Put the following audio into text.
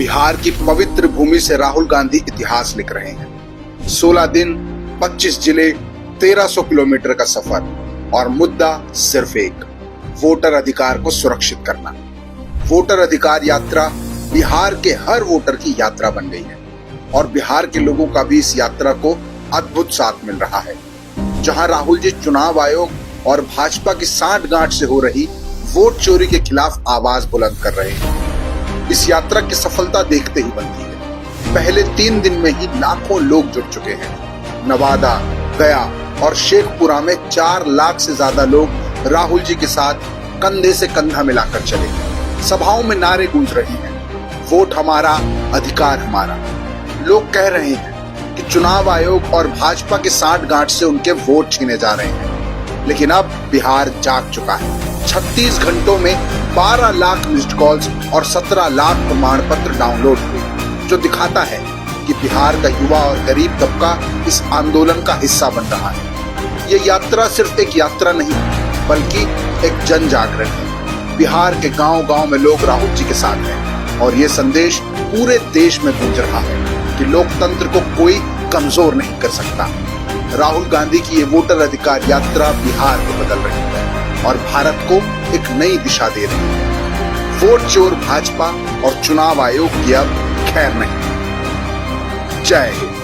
बिहार की पवित्र भूमि से राहुल गांधी इतिहास लिख रहे हैं। 16 दिन, 25 जिले, 1300 किलोमीटर का सफर और मुद्दा सिर्फ एक, वोटर अधिकार को सुरक्षित करना। वोटर अधिकार यात्रा बिहार के हर वोटर की यात्रा बन गई है और बिहार के लोगों का भी इस यात्रा को अद्भुत साथ मिल रहा है। जहां राहुल जी चुनाव आयोग और भाजपा की सांठगांठ से हो रही वोट चोरी के खिलाफ आवाज बुलंद कर रहे हैं। इस यात्रा की सफलता देखते ही बनती है। पहले 3 दिन में ही लाखों लोग जुट चुके हैं। नवादा, गया और शेखपुरा में 4 लाख से ज्यादा लोग राहुल जी के साथ कंधे से कंधा मिलाकर चले। सभाओं में नारे गूंज रहे हैं, वोट हमारा, अधिकार हमारा। लोग कह रहे हैं कि चुनाव आयोग और भाजपा के सांठगांठ से उनके वोट छीने जा रहे हैं। लेकिन अब बिहार जाग चुका है। 36 घंटों में 12 लाख मिस्ड कॉल्स और 17 लाख प्रमाण पत्र डाउनलोड हुए, जो दिखाता है कि बिहार का युवा और गरीब तबका इस आंदोलन का हिस्सा बन रहा है। ये यात्रा सिर्फ एक यात्रा नहीं, बल्कि एक जन जागरण है। बिहार के गांव-गांव में लोग राहुल जी के साथ हैं और ये संदेश पूरे देश में गूंज रहा है कि लोकतंत्र को कोई कमजोर नहीं कर सकता। राहुल गांधी की ये वोटर अधिकार यात्रा बिहार को बदल रही है और भारत को एक नई दिशा दे रही है। वोट चोर भाजपा और चुनाव आयोग की अब खैर नहीं। जय हिंद।